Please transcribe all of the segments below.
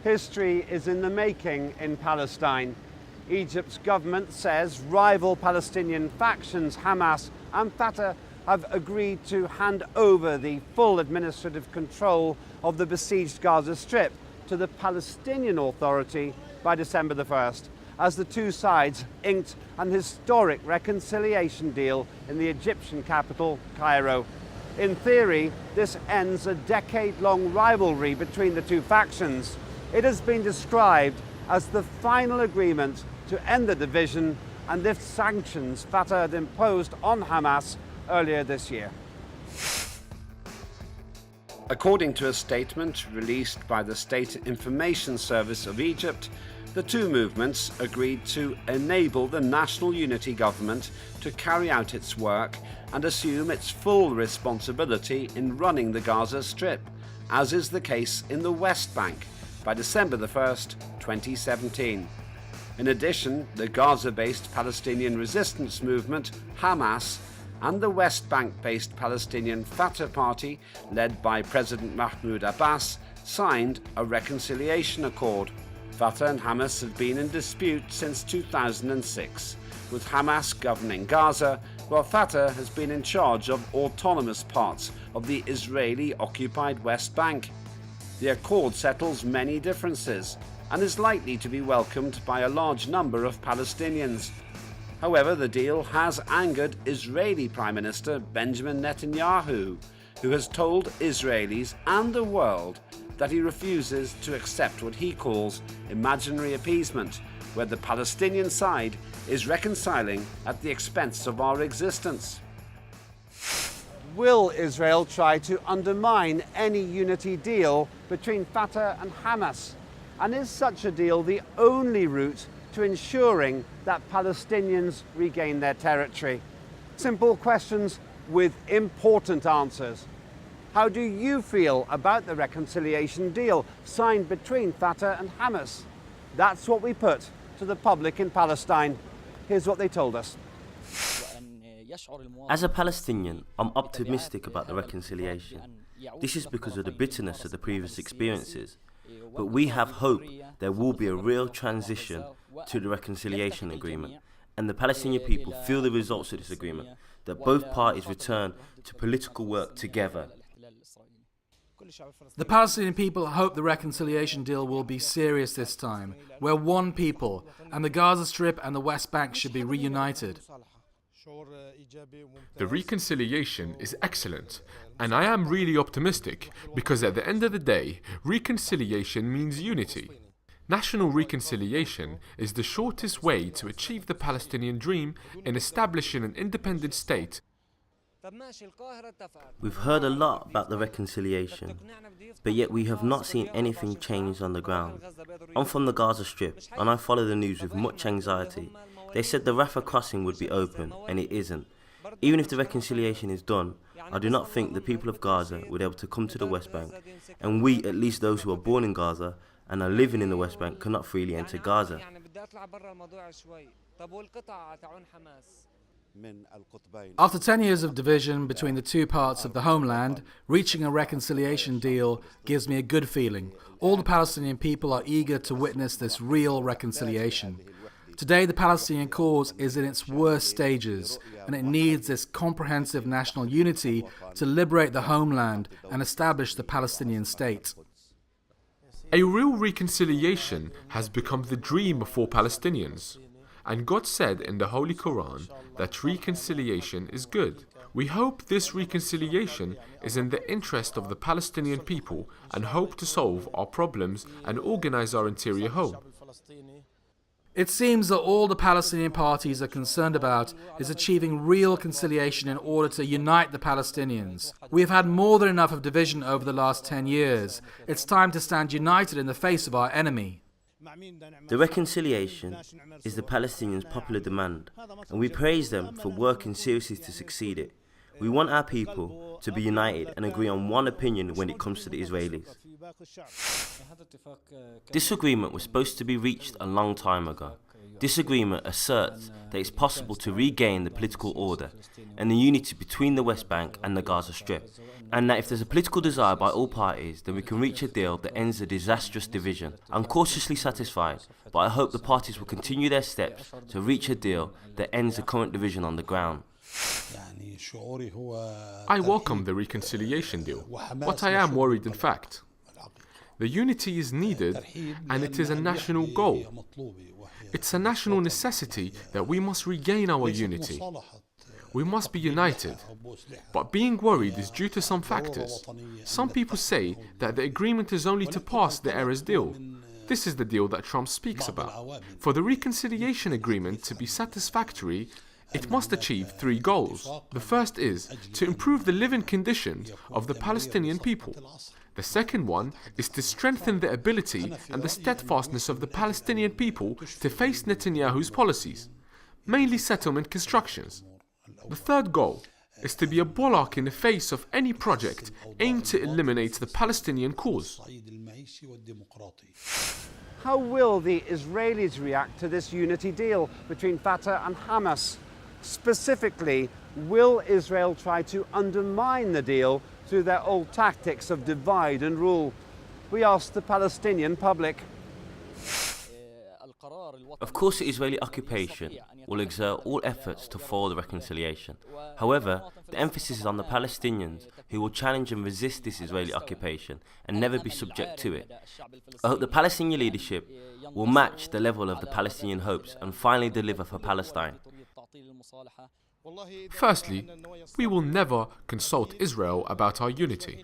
History is in the making in Palestine. Egypt's government says rival Palestinian factions Hamas and Fatah have agreed to hand over the full administrative control of the besieged Gaza Strip to the Palestinian Authority by December the 1st, as the two sides inked an historic reconciliation deal in the Egyptian capital, Cairo. In theory, this ends a decade-long rivalry between the two factions. It has been described as the final agreement to end the division and lift sanctions Fatah had imposed on Hamas earlier this year. According to a statement released by the State Information Service of Egypt, the two movements agreed to enable the National Unity Government to carry out its work and assume its full responsibility in running the Gaza Strip, as is the case in the West Bank, by December the 1st, 2017. In addition, the Gaza-based Palestinian resistance movement, Hamas, and the West Bank-based Palestinian Fatah party, led by President Mahmoud Abbas, signed a reconciliation accord. Fatah and Hamas have been in dispute since 2006, with Hamas governing Gaza, while Fatah has been in charge of autonomous parts of the Israeli-occupied West Bank. The accord settles many differences and is likely to be welcomed by a large number of Palestinians. However, the deal has angered Israeli Prime Minister Benjamin Netanyahu, who has told Israelis and the world that he refuses to accept what he calls imaginary appeasement, where the Palestinian side is reconciling at the expense of our existence. Will Israel try to undermine any unity deal between Fatah and Hamas? And is such a deal the only route to ensuring that Palestinians regain their territory? Simple questions with important answers. How do you feel about the reconciliation deal signed between Fatah and Hamas? That's what we put to the public in Palestine. Here's what they told us. As a Palestinian, I'm optimistic about the reconciliation. This is because of the bitterness of the previous experiences. But we have hope there will be a real transition to the reconciliation agreement, and the Palestinian people feel the results of this agreement, that both parties return to political work together. The Palestinian people hope the reconciliation deal will be serious this time. We're one people, and the Gaza Strip and the West Bank should be reunited. The reconciliation is excellent, and I am really optimistic, because at the end of the day, reconciliation means unity. National reconciliation is the shortest way to achieve the Palestinian dream in establishing an independent state. We've heard a lot about the reconciliation, but yet we have not seen anything change on the ground. I'm from the Gaza Strip, and I follow the news with much anxiety. They said the Rafah crossing would be open, and it isn't. Even if the reconciliation is done, I do not think the people of Gaza would be able to come to the West Bank, and we, at least those who are born in Gaza and are living in the West Bank, cannot freely enter Gaza. After 10 years of division between the two parts of the homeland, reaching a reconciliation deal gives me a good feeling. All the Palestinian people are eager to witness this real reconciliation. Today, the Palestinian cause is in its worst stages, and it needs this comprehensive national unity to liberate the homeland and establish the Palestinian state. A real reconciliation has become the dream for Palestinians. And God said in the Holy Quran that reconciliation is good. We hope this reconciliation is in the interest of the Palestinian people and hope to solve our problems and organize our interior home. It seems that all the Palestinian parties are concerned about is achieving real conciliation in order to unite the Palestinians. We have had more than enough of division over the last 10 years. It's time to stand united in the face of our enemy. The reconciliation is the Palestinians' popular demand, and we praise them for working seriously to succeed it. We want our people to be united and agree on one opinion when it comes to the Israelis. This agreement was supposed to be reached a long time ago. This agreement asserts that it's possible to regain the political order and the unity between the West Bank and the Gaza Strip, and that if there's a political desire by all parties, then we can reach a deal that ends the disastrous division. I'm cautiously satisfied, but I hope the parties will continue their steps to reach a deal that ends the current division on the ground. I welcome the reconciliation deal, but I am worried in fact. The unity is needed and it is a national goal. It's a national necessity that we must regain our unity. We must be united. But being worried is due to some factors. Some people say that the agreement is only to pass the Erez deal. This is the deal that Trump speaks about. For the reconciliation agreement to be satisfactory, it must achieve 3 goals. The first is to improve the living conditions of the Palestinian people. The second one is to strengthen the ability and the steadfastness of the Palestinian people to face Netanyahu's policies, mainly settlement constructions. The third goal is to be a bulwark in the face of any project aimed to eliminate the Palestinian cause. How will the Israelis react to this unity deal between Fatah and Hamas? Specifically, will Israel try to undermine the deal through their old tactics of divide and rule? We asked the Palestinian public. Of course, the Israeli occupation will exert all efforts to foil the reconciliation. However, the emphasis is on the Palestinians who will challenge and resist this Israeli occupation and never be subject to it. I hope the Palestinian leadership will match the level of the Palestinian hopes and finally deliver for Palestine. Firstly, we will never consult Israel about our unity.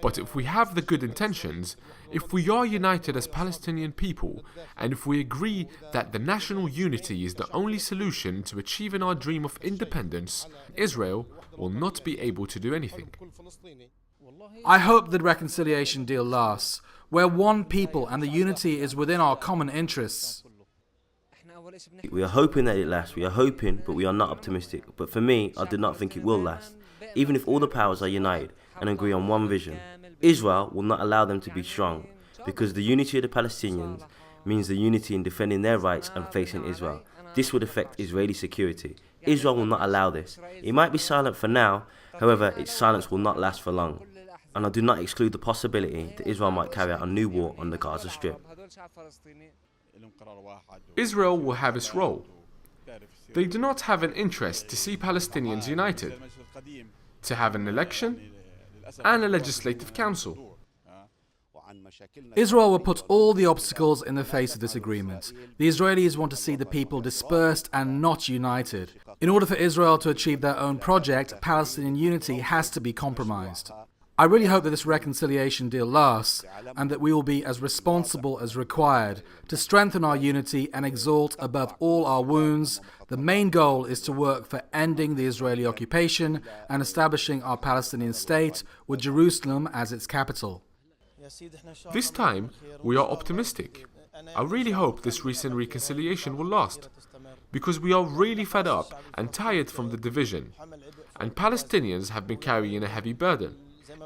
But if we have the good intentions, if we are united as Palestinian people, and if we agree that the national unity is the only solution to achieving our dream of independence, Israel will not be able to do anything. I hope the reconciliation deal lasts. We're one people and the unity is within our common interests. We are hoping that it lasts. We are hoping, but we are not optimistic. But for me, I do not think it will last. Even if all the powers are united and agree on one vision, Israel will not allow them to be strong, because the unity of the Palestinians means the unity in defending their rights and facing Israel. This would affect Israeli security. Israel will not allow this. It might be silent for now, however, its silence will not last for long. And I do not exclude the possibility that Israel might carry out a new war on the Gaza Strip. Israel will have its role. They do not have an interest to see Palestinians united, to have an election and a legislative council. Israel will put all the obstacles in the face of this agreement. The Israelis want to see the people dispersed and not united. In order for Israel to achieve their own project, Palestinian unity has to be compromised. I really hope that this reconciliation deal lasts and that we will be as responsible as required to strengthen our unity and exalt above all our wounds. The main goal is to work for ending the Israeli occupation and establishing our Palestinian state with Jerusalem as its capital. This time, we are optimistic. I really hope this recent reconciliation will last, because we are really fed up and tired from the division, and Palestinians have been carrying a heavy burden.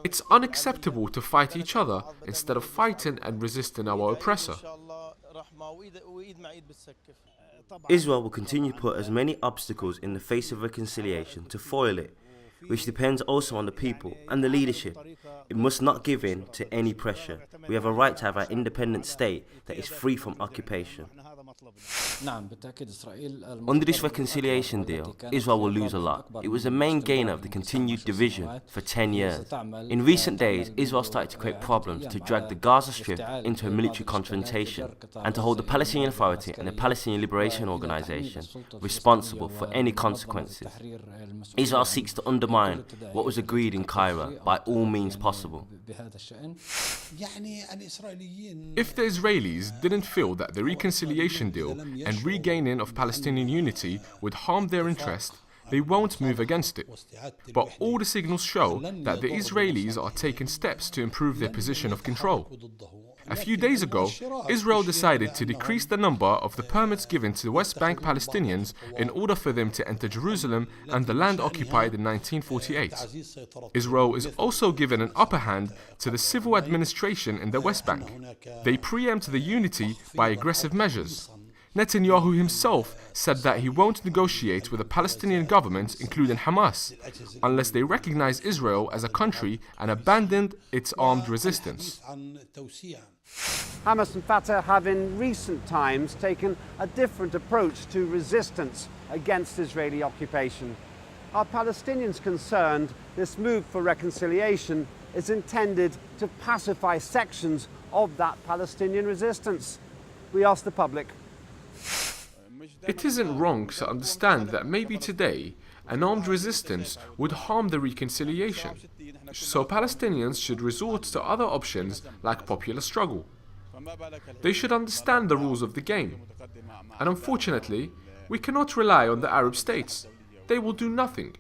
It's unacceptable to fight each other instead of fighting and resisting our oppressor. Israel will continue to put as many obstacles in the face of reconciliation to foil it, which depends also on the people and the leadership. It must not give in to any pressure. We have a right to have our independent state that is free from occupation. Under this reconciliation deal, Israel will lose a lot. It was the main gainer of the continued division for 10 years. In recent days, Israel started to create problems to drag the Gaza Strip into a military confrontation and to hold the Palestinian Authority and the Palestinian Liberation Organization responsible for any consequences. Israel seeks to undermine what was agreed in Cairo by all means possible. If the Israelis didn't feel that the reconciliation deal and regaining of Palestinian unity would harm their interest, they won't move against it. But all the signals show that the Israelis are taking steps to improve their position of control. A few days ago, Israel decided to decrease the number of the permits given to West Bank Palestinians in order for them to enter Jerusalem and the land occupied in 1948. Israel is also given an upper hand to the civil administration in the West Bank. They preempt the unity by aggressive measures. Netanyahu himself said that he won't negotiate with the Palestinian government, including Hamas, unless they recognize Israel as a country and abandon its armed resistance. Hamas and Fatah have in recent times taken a different approach to resistance against Israeli occupation. Are Palestinians concerned this move for reconciliation is intended to pacify sections of that Palestinian resistance? We ask the public. It isn't wrong to understand that maybe today an armed resistance would harm the reconciliation, so Palestinians should resort to other options like popular struggle. They should understand the rules of the game, and unfortunately, we cannot rely on the Arab states. They will do nothing.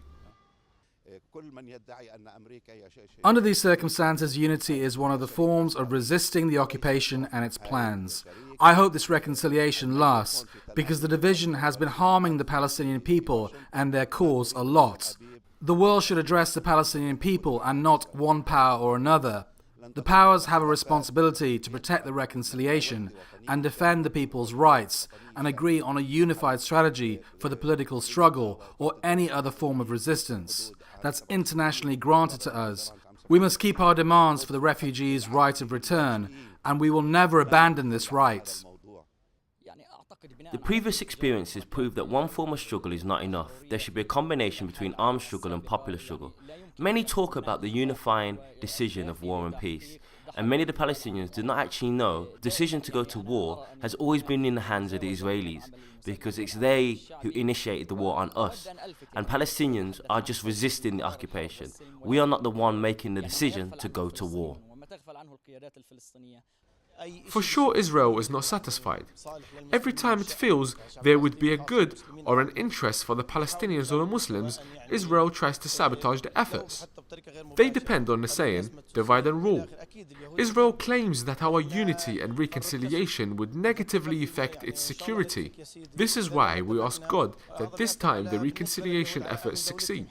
Under these circumstances, unity is one of the forms of resisting the occupation and its plans. I hope this reconciliation lasts, because the division has been harming the Palestinian people and their cause a lot. The world should address the Palestinian people and not one power or another. The powers have a responsibility to protect the reconciliation and defend the people's rights and agree on a unified strategy for the political struggle or any other form of resistance that's internationally granted to us. We must keep our demands for the refugees' right of return, and we will never abandon this right. The previous experiences prove that one form of struggle is not enough. There should be a combination between armed struggle and popular struggle. Many talk about the unifying decision of war and peace, and many of the Palestinians do not actually know the decision to go to war has always been in the hands of the Israelis, because it's they who initiated the war on us, and Palestinians are just resisting the occupation. We are not the one making the decision to go to war. For sure, Israel is not satisfied. Every time it feels there would be a good or an interest for the Palestinians or the Muslims, Israel tries to sabotage the efforts. They depend on the saying, divide and rule. Israel claims that our unity and reconciliation would negatively affect its security. This is why we ask God that this time the reconciliation efforts succeed.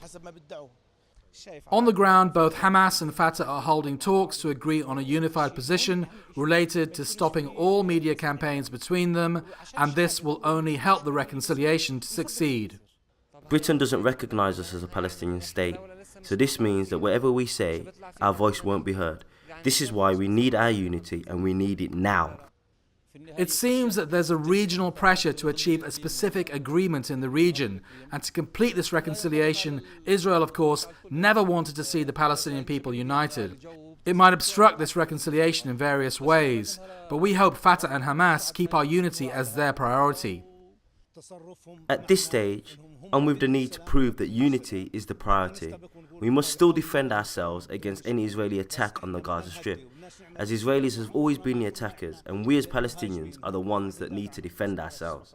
On the ground, both Hamas and Fatah are holding talks to agree on a unified position related to stopping all media campaigns between them, and this will only help the reconciliation to succeed. Britain doesn't recognise us as a Palestinian state, so this means that whatever we say, our voice won't be heard. This is why we need our unity, and we need it now. It seems that there's a regional pressure to achieve a specific agreement in the region, and to complete this reconciliation, Israel, of course, never wanted to see the Palestinian people united. It might obstruct this reconciliation in various ways, but we hope Fatah and Hamas keep our unity as their priority. At this stage, and with the need to prove that unity is the priority, we must still defend ourselves against any Israeli attack on the Gaza Strip, as Israelis have always been the attackers, and we as Palestinians are the ones that need to defend ourselves.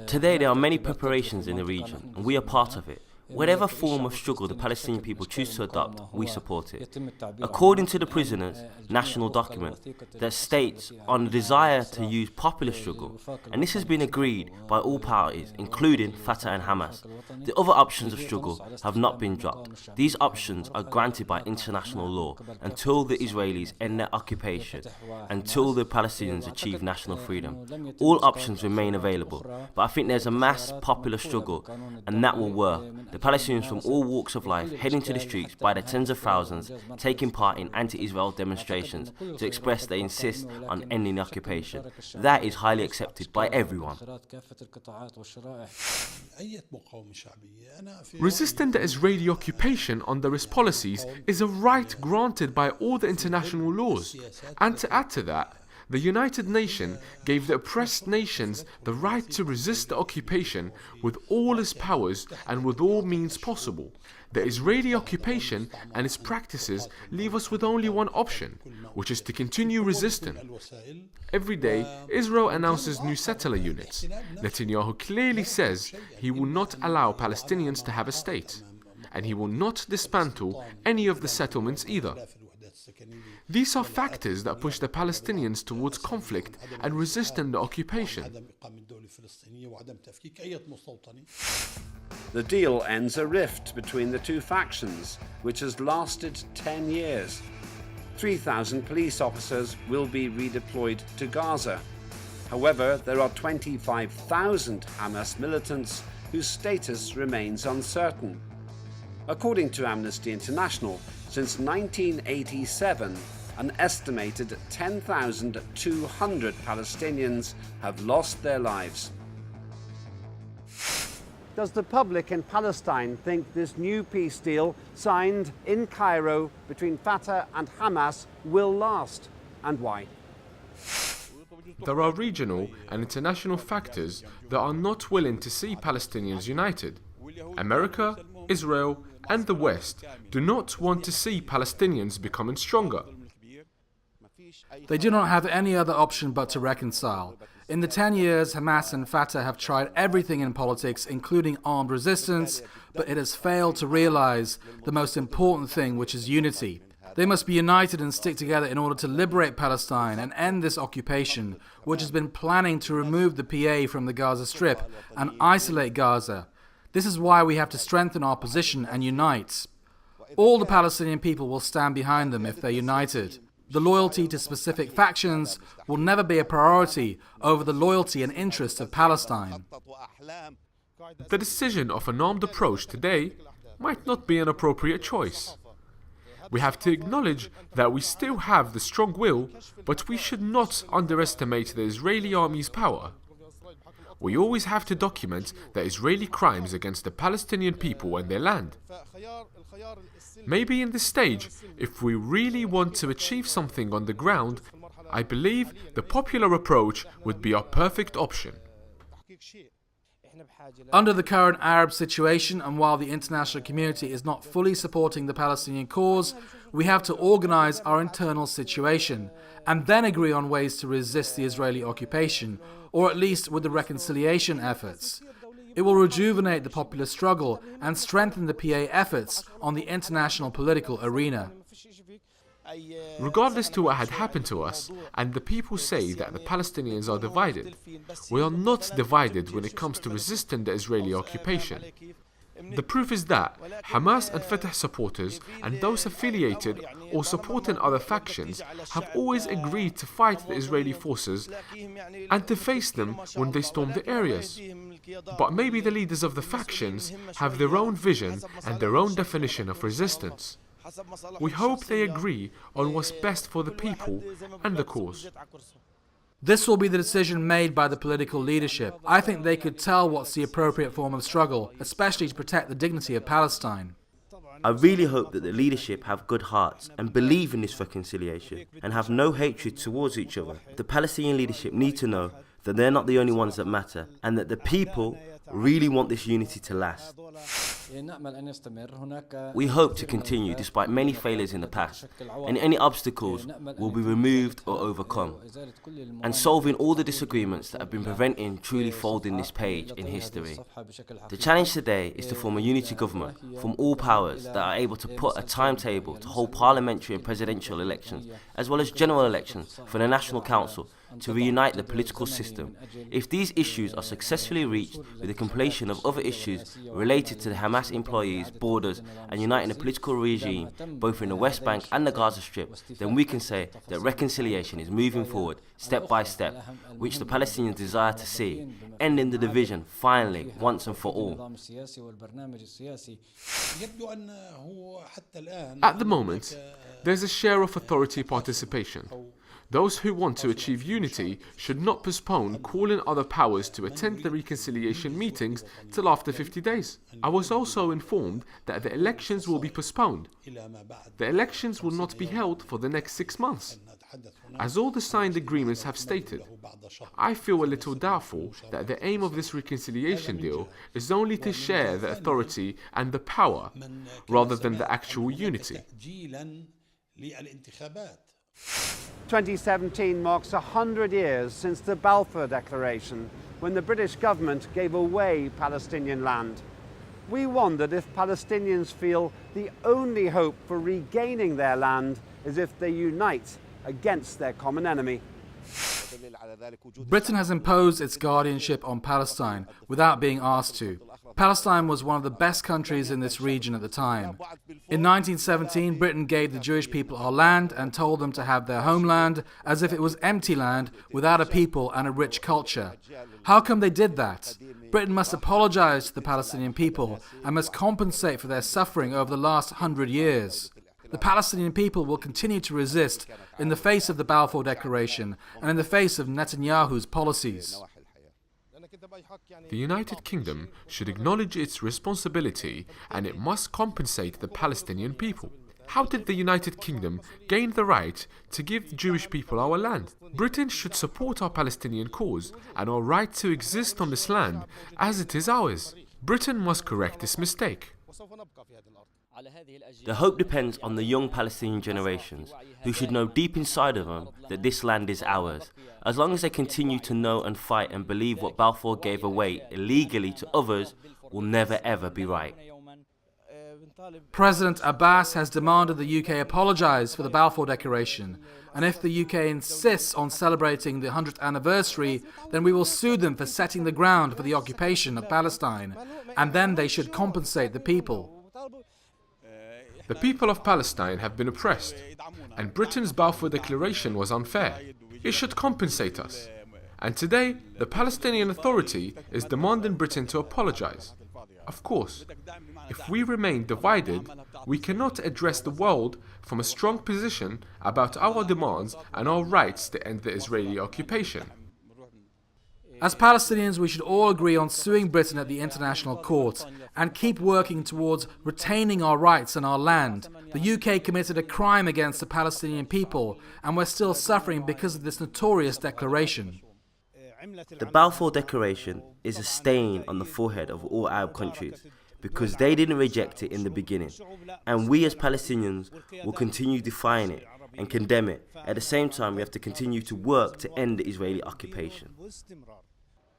Today there are many preparations in the region, and we are part of it. Whatever form of struggle the Palestinian people choose to adopt, we support it. According to the prisoners' national document that states on the desire to use popular struggle, and this has been agreed by all parties, including Fatah and Hamas. The other options of struggle have not been dropped. These options are granted by international law until the Israelis end their occupation, until the Palestinians achieve national freedom. All options remain available, but I think there's a mass popular struggle, and that will work. The Palestinians from all walks of life heading to the streets by the tens of thousands, taking part in anti-Israel demonstrations to express they insist on ending the occupation. That is highly accepted by everyone. Resisting the Israeli occupation under its policies is a right granted by all the international laws. And to add to that, the United Nations gave the oppressed nations the right to resist the occupation with all its powers and with all means possible. The Israeli occupation and its practices leave us with only one option, which is to continue resisting. Every day, Israel announces new settler units. Netanyahu clearly says he will not allow Palestinians to have a state, and he will not dismantle any of the settlements either. These are factors that push the Palestinians towards conflict and resisting the occupation. The deal ends a rift between the two factions, which has lasted 10 years. 3,000 police officers will be redeployed to Gaza. However, there are 25,000 Hamas militants whose status remains uncertain. According to Amnesty International, since 1987, an estimated 10,200 Palestinians have lost their lives. Does the public in Palestine think this new peace deal signed in Cairo between Fatah and Hamas will last? And why? There are regional and international factors that are not willing to see Palestinians united. America, Israel, and the West do not want to see Palestinians becoming stronger. They do not have any other option but to reconcile. In the 10 years, Hamas and Fatah have tried everything in politics, including armed resistance, but it has failed to realize the most important thing, which is unity. They must be united and stick together in order to liberate Palestine and end this occupation, which has been planning to remove the PA from the Gaza Strip and isolate Gaza. This is why we have to strengthen our position and unite. All the Palestinian people will stand behind them if they're united. The loyalty to specific factions will never be a priority over the loyalty and interests of Palestine. The decision of an armed approach today might not be an appropriate choice. We have to acknowledge that we still have the strong will, but we should not underestimate the Israeli army's power. We always have to document the Israeli crimes against the Palestinian people and their land. Maybe in this stage, if we really want to achieve something on the ground, I believe the popular approach would be our perfect option. Under the current Arab situation, and while the international community is not fully supporting the Palestinian cause, we have to organize our internal situation and then agree on ways to resist the Israeli occupation, or at least with the reconciliation efforts. It will rejuvenate the popular struggle and strengthen the PA efforts on the international political arena. Regardless to what had happened to us, and the people say that the Palestinians are divided, we are not divided when it comes to resisting the Israeli occupation. The proof is that Hamas and Fatah supporters and those affiliated or supporting other factions have always agreed to fight the Israeli forces and to face them when they storm the areas. But maybe the leaders of the factions have their own vision and their own definition of resistance. We hope they agree on what's best for the people and the cause. This will be the decision made by the political leadership. I think they could tell what's the appropriate form of struggle, especially to protect the dignity of Palestine. I really hope that the leadership have good hearts and believe in this reconciliation and have no hatred towards each other. The Palestinian leadership need to know that they're not the only ones that matter and that the people really want this unity to last. We hope to continue despite many failures in the past, and any obstacles will be removed or overcome, and solving all the disagreements that have been preventing truly folding this page in history. The challenge today is to form a unity government from all powers that are able to put a timetable to hold parliamentary and presidential elections, as well as general elections for the National Council, to reunite the political system. If these issues are successfully reached with the completion of other issues related to the Hamas employees, borders and uniting the political regime both in the West Bank and the Gaza Strip, then we can say that reconciliation is moving forward step by step, which the Palestinians desire to see, ending the division finally once and for all. At the moment, there's a share of authority participation. Those who want to achieve unity should not postpone calling other powers to attend the reconciliation meetings till after 50 days. I was also informed that the elections will be postponed. The elections will not be held for the next 6 months, as all the signed agreements have stated. I feel a little doubtful that the aim of this reconciliation deal is only to share the authority and the power, rather than the actual unity. 2017 marks 100 years since the Balfour Declaration, when the British government gave away Palestinian land. We wondered if Palestinians feel the only hope for regaining their land is if they unite against their common enemy. Britain has imposed its guardianship on Palestine without being asked to. Palestine was one of the best countries in this region at the time. In 1917, Britain gave the Jewish people our land and told them to have their homeland as if it was empty land without a people and a rich culture. How come they did that? Britain must apologize to the Palestinian people and must compensate for their suffering over the last 100 years. The Palestinian people will continue to resist in the face of the Balfour Declaration and in the face of Netanyahu's policies. The United Kingdom should acknowledge its responsibility and it must compensate the Palestinian people. How did the United Kingdom gain the right to give the Jewish people our land? Britain should support our Palestinian cause and our right to exist on this land as it is ours. Britain must correct this mistake. The hope depends on the young Palestinian generations, who should know deep inside of them that this land is ours. As long as they continue to know and fight and believe what Balfour gave away illegally to others will never ever be right. President Abbas has demanded the UK apologise for the Balfour Declaration, and if the UK insists on celebrating the 100th anniversary, then we will sue them for setting the ground for the occupation of Palestine, and then they should compensate the people. The people of Palestine have been oppressed, and Britain's Balfour Declaration was unfair. It should compensate us. And today, the Palestinian Authority is demanding Britain to apologise. Of course, if we remain divided, we cannot address the world from a strong position about our demands and our rights to end the Israeli occupation. As Palestinians, we should all agree on suing Britain at the International Court and keep working towards retaining our rights and our land. The UK committed a crime against the Palestinian people, and we're still suffering because of this notorious declaration. The Balfour Declaration is a stain on the forehead of all Arab countries because they didn't reject it in the beginning, and we as Palestinians will continue defying it and condemn it. At the same time, we have to continue to work to end the Israeli occupation.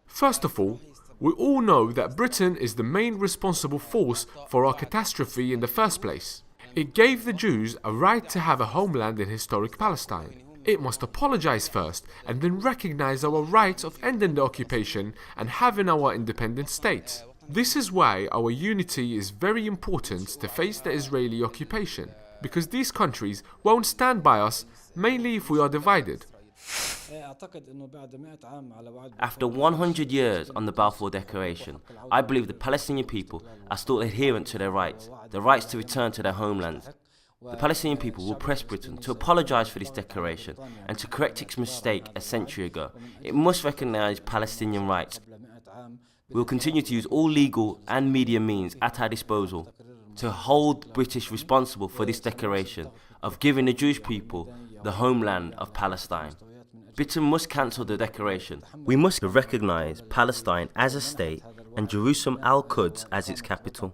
First of all, we all know that Britain is the main responsible force for our catastrophe in the first place. It gave the Jews a right to have a homeland in historic Palestine. It must apologise first and then recognise our right of ending the occupation and having our independent state. This is why our unity is very important to face the Israeli occupation, because these countries won't stand by us, mainly if we are divided. After 100 years on the Balfour Declaration, I believe the Palestinian people are still adherent to their rights, the rights to return to their homelands. The Palestinian people will press Britain to apologise for this declaration and to correct its mistake a century ago. It must recognise Palestinian rights. We will continue to use all legal and media means at our disposal to hold the British responsible for this declaration of giving the Jewish people the homeland of Palestine. Britain must cancel the declaration. We must recognise Palestine as a state and Jerusalem al-Quds as its capital.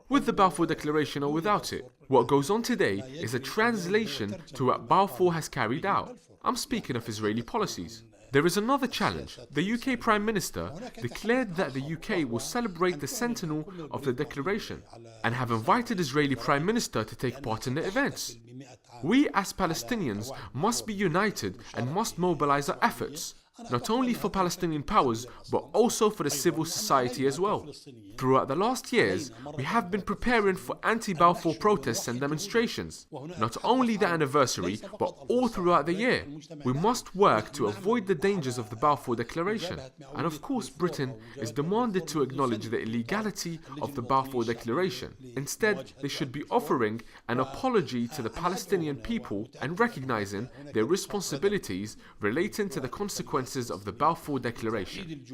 With the Balfour Declaration or without it, what goes on today is a translation to what Balfour has carried out. I'm speaking of Israeli policies. There is another challenge. The UK Prime Minister declared that the UK will celebrate the centennial of the declaration and have invited Israeli Prime Minister to take part in the events. We as Palestinians must be united and must mobilise our efforts, not only for Palestinian powers, but also for the civil society as well. Throughout the last years, we have been preparing for anti-Balfour protests and demonstrations, not only the anniversary, but all throughout the year. We must work to avoid the dangers of the Balfour Declaration. And of course, Britain is demanded to acknowledge the illegality of the Balfour Declaration. Instead, they should be offering an apology to the Palestinian people and recognizing their responsibilities relating to the consequences of the Balfour Declaration.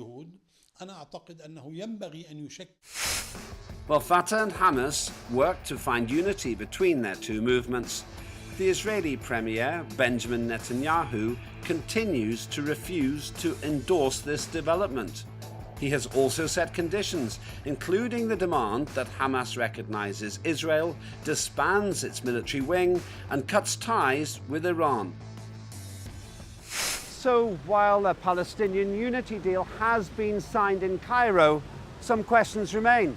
While Fatah and Hamas work to find unity between their two movements, the Israeli Premier Benjamin Netanyahu continues to refuse to endorse this development. He has also set conditions, including the demand that Hamas recognizes Israel, disbands its military wing, and cuts ties with Iran. So while a Palestinian unity deal has been signed in Cairo, some questions remain.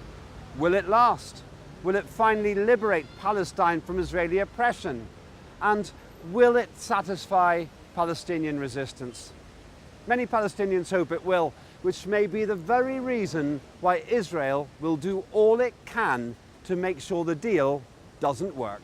Will it last? Will it finally liberate Palestine from Israeli oppression? And will it satisfy Palestinian resistance? Many Palestinians hope it will, which may be the very reason why Israel will do all it can to make sure the deal doesn't work.